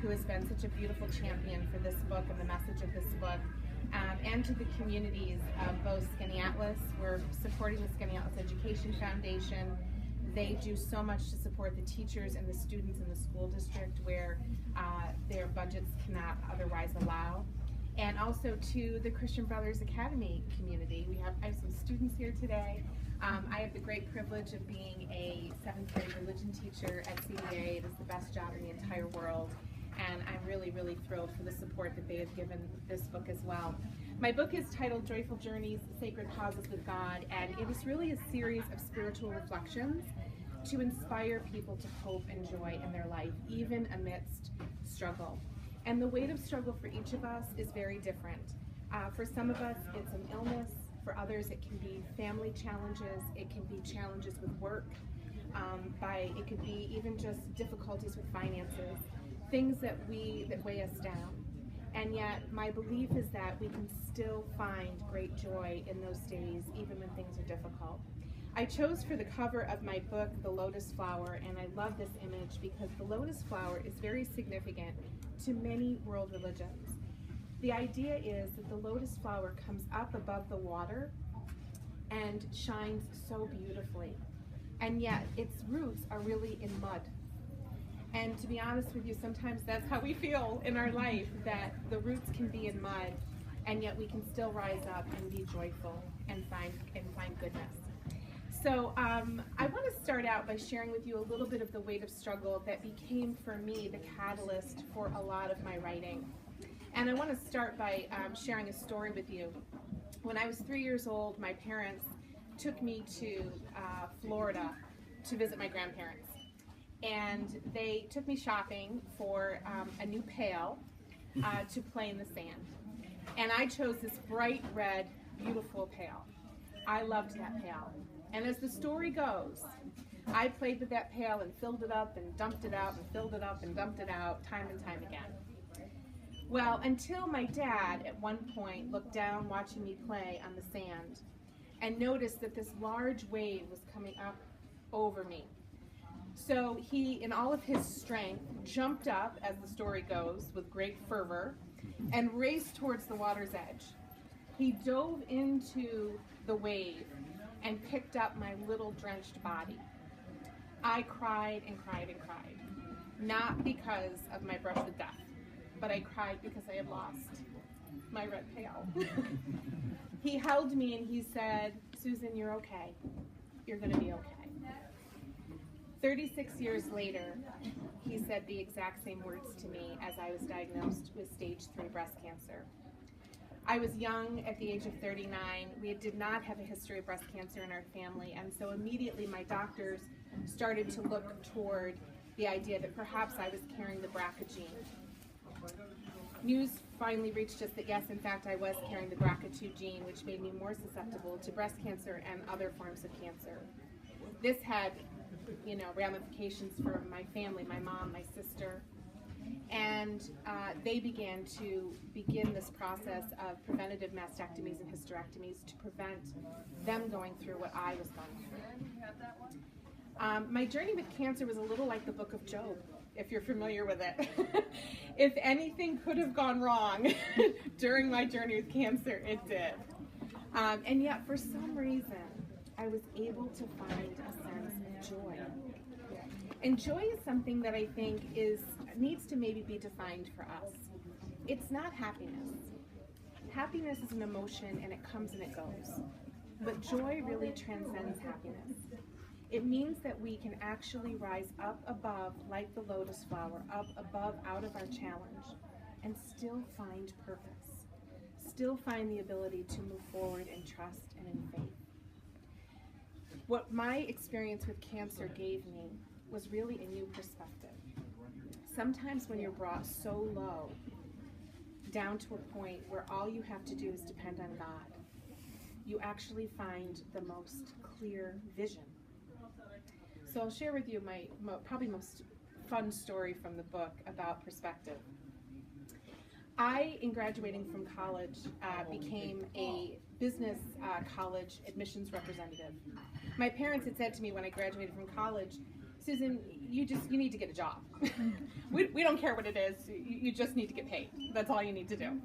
who has been such a beautiful champion for this book and the message of this book, and to the communities of both Skaneateles. We're supporting the Skaneateles Education Foundation. They do so much to support the teachers and the students in the school district where their budgets cannot otherwise allow. And also to the Christian Brothers Academy community. I have some students here today. I have the great privilege of being a 7th grade religion teacher at CBA. It is the best job in the entire world. And I'm really, really thrilled for the support that they have given this book as well. My book is titled Joyful Journeys, Sacred Pauses with God, and it is really a series of spiritual reflections to inspire people to hope and joy in their life, even amidst struggle. And the weight of struggle for each of us is very different. For some of us, it's an illness. For others, it can be family challenges. It can be challenges with work. It could be even just difficulties with finances, things that weigh us down. And yet, my belief is that we can still find great joy in those days, even when things are difficult. I chose for the cover of my book the lotus flower, and I love this image because the lotus flower is very significant to many world religions. The idea is that the lotus flower comes up above the water and shines so beautifully, and yet its roots are really in mud. And to be honest with you, sometimes that's how we feel in our life, that the roots can be in mud, and yet we can still rise up and be joyful and find goodness. So I want to start out by sharing with you a little bit of the weight of struggle that became for me the catalyst for a lot of my writing. And I want to start by sharing a story with you. When I was 3 years old, my parents took me to Florida to visit my grandparents. And they took me shopping for a new pail to play in the sand. And I chose this bright red, beautiful pail. I loved that pail. And as the story goes, I played with that pail and filled it up and dumped it out and filled it up and dumped it out time and time again. Well, until my dad at one point looked down watching me play on the sand and noticed that this large wave was coming up over me. So he, in all of his strength, jumped up, as the story goes, with great fervor and raced towards the water's edge. He dove into the wave and picked up my little drenched body. I cried and cried and cried, not because of my brush with death, but I cried because I had lost my red pail. He held me and he said, "Susan, you're okay. You're going to be okay." 36 years later, he said the exact same words to me as I was diagnosed with stage 3 breast cancer. I was young at the age of 39. We did not have a history of breast cancer in our family, and so immediately my doctors started to look toward the idea that perhaps I was carrying the BRCA gene. News finally reached us that yes, in fact, I was carrying the BRCA2 gene, which made me more susceptible to breast cancer and other forms of cancer. This had, ramifications for my family, my mom, my sister. And they began this process of preventative mastectomies and hysterectomies to prevent them going through what I was going through. My journey with cancer was a little like the book of Job, if you're familiar with it. If anything could have gone wrong during my journey with cancer, it did. And yet, for some reason, I was able to find a sense of joy. And joy is something that I think needs to maybe be defined for us. It's not happiness. Happiness is an emotion and it comes and it goes. But joy really transcends happiness. It means that we can actually rise up above, like the lotus flower, up above out of our challenge and still find purpose. Still find the ability to move forward in trust and in faith. What my experience with cancer gave me was really a new perspective. Sometimes when you're brought so low, down to a point where all you have to do is depend on God, you actually find the most clear vision. So I'll share with you my probably most fun story from the book about perspective. I, in graduating from college, became a business college admissions representative. My parents had said to me when I graduated from college, Susan, you need to get a job. we don't care what it is. You just need to get paid. That's all you need to do.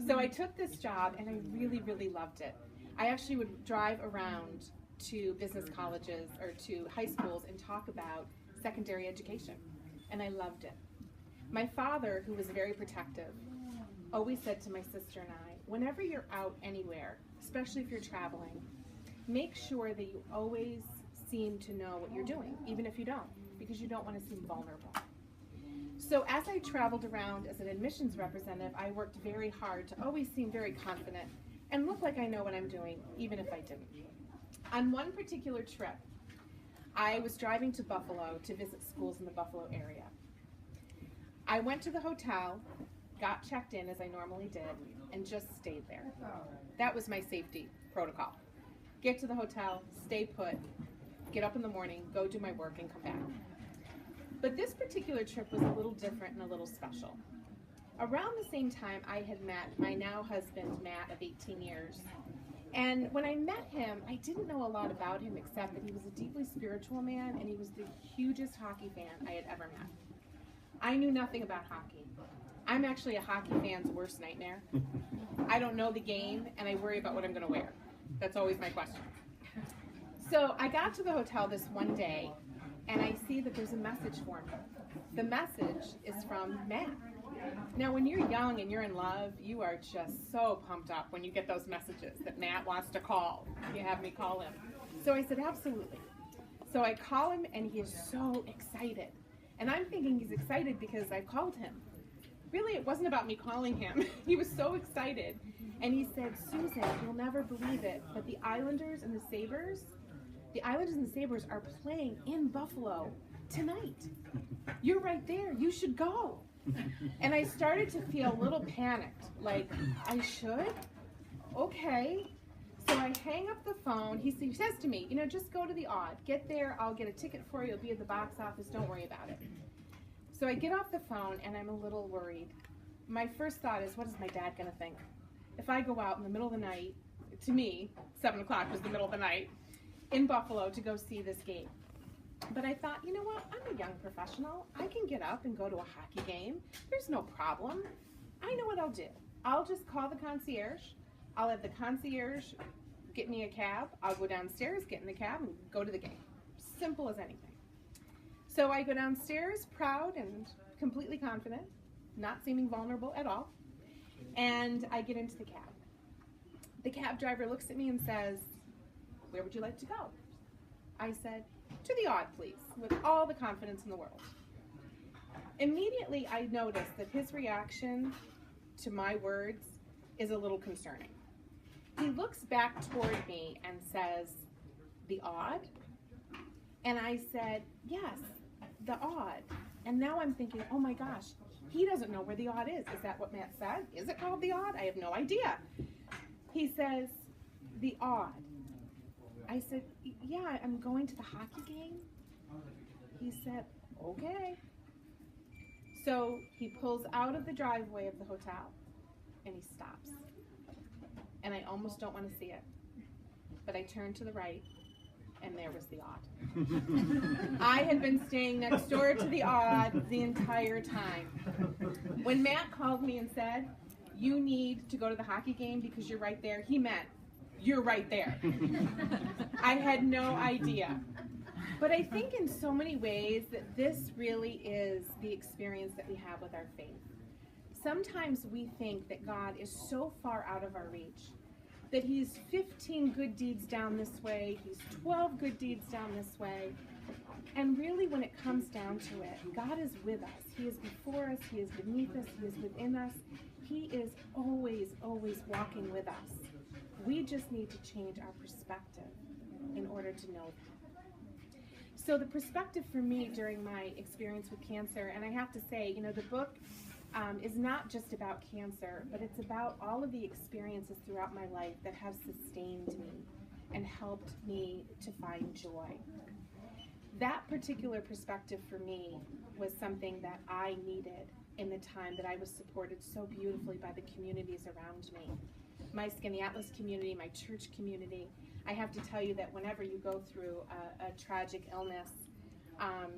So I took this job, and I really, really loved it. I actually would drive around to business colleges or to high schools and talk about secondary education, and I loved it. My father, who was very protective, always said to my sister and I, whenever you're out anywhere, especially if you're traveling, make sure that you always seem to know what you're doing, even if you don't, because you don't want to seem vulnerable. So as I traveled around as an admissions representative, I worked very hard to always seem very confident and look like I know what I'm doing, even if I didn't. On one particular trip, I was driving to Buffalo to visit schools in the Buffalo area. I went to the hotel, got checked in as I normally did, and just stayed there. That was my safety protocol. Get to the hotel, stay put, get up in the morning, go do my work, and come back. But this particular trip was a little different and a little special. Around the same time, I had met my now husband, Matt, of 18 years. And when I met him, I didn't know a lot about him except that he was a deeply spiritual man, and he was the hugest hockey fan I had ever met. I knew nothing about hockey. I'm actually a hockey fan's worst nightmare. I don't know the game, and I worry about what I'm going to wear. That's always my question. So I got to the hotel this one day, and I see that there's a message for me. The message is from Matt. Now, when you're young and you're in love, you are just so pumped up when you get those messages that Matt wants to call. You have me call him. So I said, absolutely. So I call him, and he is so excited. And I'm thinking he's excited because I called him. Really, it wasn't about me calling him. He was so excited. And he said, Susan, you'll never believe it, but the Islanders and the Sabres are playing in Buffalo tonight. You're right there. You should go. And I started to feel a little panicked, like, I should? Okay. So I hang up the phone. He says to me, just go to the Odd. Get there. I'll get a ticket for you. It'll be at the box office. Don't worry about it. So I get off the phone, and I'm a little worried. My first thought is, what is my dad going to think? If I go out in the middle of the night, to me, 7 o'clock was the middle of the night, in Buffalo to go see this game. But I thought, you know what? I'm a young professional. I can get up and go to a hockey game. There's no problem. I know what I'll do. I'll just call the concierge. I'll have the concierge get me a cab. I'll go downstairs, get in the cab, and go to the game. Simple as anything. So I go downstairs, proud and completely confident, not seeming vulnerable at all, and I get into the cab. The cab driver looks at me and says, where would you like to go? I said, to the Odd, please, with all the confidence in the world. Immediately, I noticed that his reaction to my words is a little concerning. He looks back toward me and says, the Odd? And I said, yes, the Odd. And now I'm thinking, oh my gosh, he doesn't know where the Odd is. Is that what Matt said? Is it called the Odd? I have no idea. He says, the Odd. I said, yeah, I'm going to the hockey game. He said, okay. So he pulls out of the driveway of the hotel, and he stops. And I almost don't want to see it. But I turned to the right, and there was the Odd. I had been staying next door to the Odd the entire time. When Matt called me and said, you need to go to the hockey game because you're right there, he meant, you're right there. I had no idea. But I think in so many ways that this really is the experience that we have with our faith. Sometimes we think that God is so far out of our reach, that he's 15 good deeds down this way, he's 12 good deeds down this way. And really when it comes down to it, God is with us. He is before us, he is beneath us, he is within us. He is always, always walking with us. We just need to change our perspective in order to know that. So the perspective for me during my experience with cancer, and I have to say, the book is not just about cancer, but it's about all of the experiences throughout my life that have sustained me and helped me to find joy. That particular perspective for me was something that I needed in the time that I was supported so beautifully by the communities around me. My Skinny Atlas community, my church community. I have to tell you that whenever you go through a tragic illness, Um,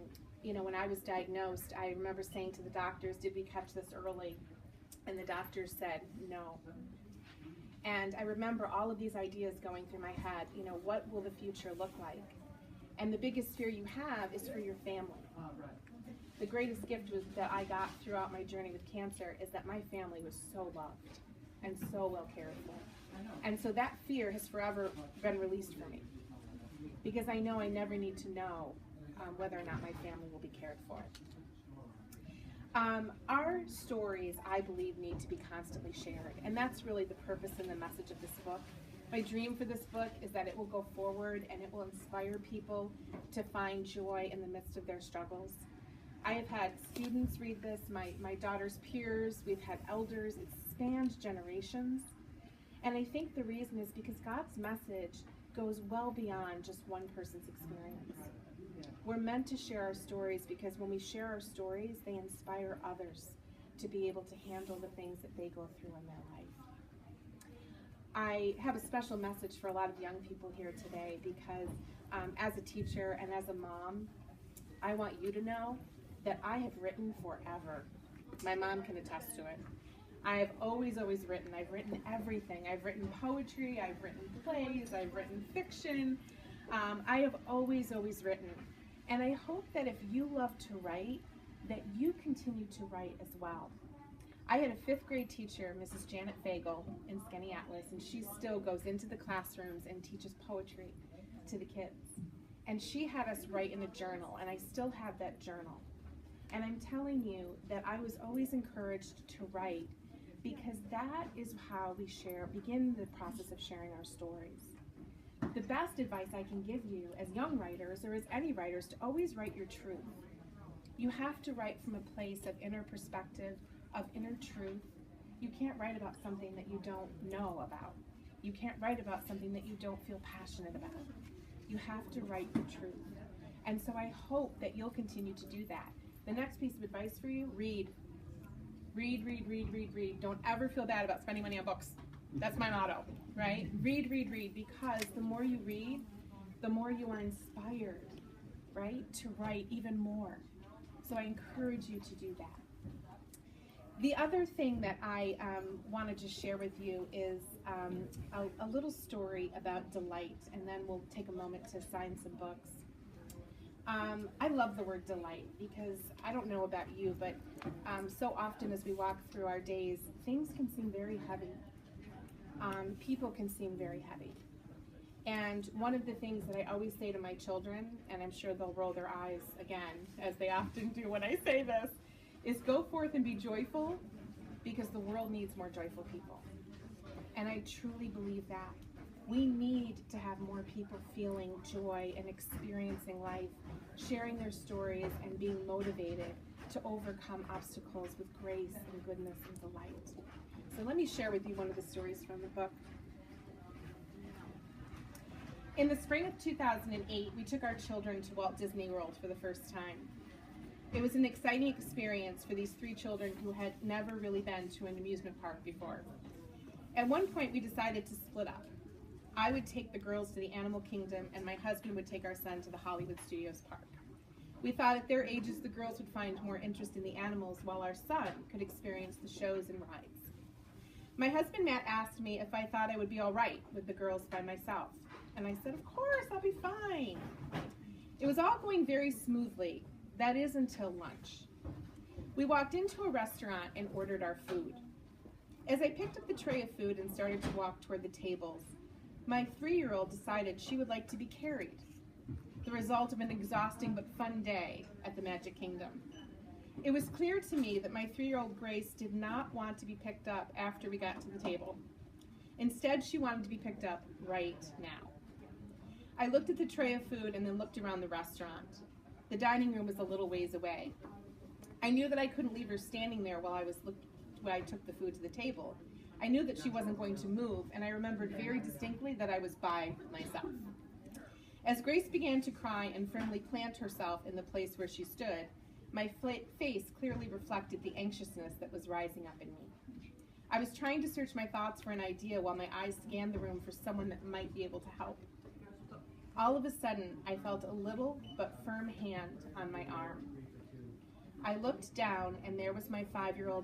you know, when I was diagnosed, I remember saying to the doctors, did we catch this early? And the doctors said, no. And I remember all of these ideas going through my head, you know, what will the future look like? And the biggest fear you have is for your family. The greatest gift that I got throughout my journey with cancer is that my family was so loved and so well cared for. And so that fear has forever been released for me, because I know I never need to know whether or not my family will be cared for. Our stories, I believe, need to be constantly shared, and that's really the purpose and the message of this book. My dream for this book is that it will go forward and it will inspire people to find joy in the midst of their struggles. I have had students read this, my daughter's peers, we've had elders, it spans generations. And I think the reason is because God's message goes well beyond just one person's experience. We're meant to share our stories because when we share our stories, they inspire others to be able to handle the things that they go through in their life. I have a special message for a lot of young people here today because as a teacher and as a mom, I want you to know that I have written forever. My mom can attest to it. I have always written. I've written everything. I've written poetry, I've written plays, I've written fiction. I have always written. And I hope that if you love to write, that you continue to write as well. I had a 5th grade teacher, Mrs. Janet Fagel, in Skaneateles, and she still goes into the classrooms and teaches poetry to the kids. And she had us write in a journal, and I still have that journal. And I'm telling you that I was always encouraged to write because that is how we begin the process of sharing our stories. The best advice I can give you as young writers or as any writers to always write your truth. You have to write from a place of inner perspective, of inner truth. You can't write about something that you don't know about. You can't write about something that you don't feel passionate about. You have to write the truth. And so I hope that you'll continue to do that. The next piece of advice for you, read. Read. Don't ever feel bad about spending money on books. That's my motto, right? Read, because the more you read, the more you are inspired, right, to write even more. So I encourage you to do that. The other thing that I wanted to share with you is a little story about delight, and then we'll take a moment to sign some books. I love the word delight because I don't know about you, but so often as we walk through our days, things can seem very heavy. People can seem very heavy. And one of the things that I always say to my children, and I'm sure they'll roll their eyes again, as they often do when I say this, is go forth and be joyful because the world needs more joyful people. And I truly believe that. We need to have more people feeling joy and experiencing life, sharing their stories and being motivated to overcome obstacles with grace and goodness and delight. So let me share with you one of the stories from the book. In the spring of 2008, we took our children to Walt Disney World for the first time. It was an exciting experience for these 3 children who had never really been to an amusement park before. At one point, we decided to split up. I would take the girls to the Animal Kingdom, and my husband would take our son to the Hollywood Studios park. We thought at their ages the girls would find more interest in the animals while our son could experience the shows and rides. My husband Matt asked me if I thought I would be all right with the girls by myself, and I said, of course, I'll be fine. It was all going very smoothly, that is until lunch. We walked into a restaurant and ordered our food. As I picked up the tray of food and started to walk toward the tables, my 3-year-old decided she would like to be carried, the result of an exhausting but fun day at the Magic Kingdom. It was clear to me that my 3-year-old Grace did not want to be picked up after we got to the table. Instead, she wanted to be picked up right now. I looked at the tray of food and then looked around the restaurant. The dining room was a little ways away. I knew that I couldn't leave her standing there while I took the food to the table. I knew that she wasn't going to move, and I remembered very distinctly that I was by myself. As Grace began to cry and firmly plant herself in the place where she stood, my face clearly reflected the anxiousness that was rising up in me. I was trying to search my thoughts for an idea while my eyes scanned the room for someone that might be able to help. All of a sudden, I felt a little but firm hand on my arm. I looked down, and there was my 5-year-old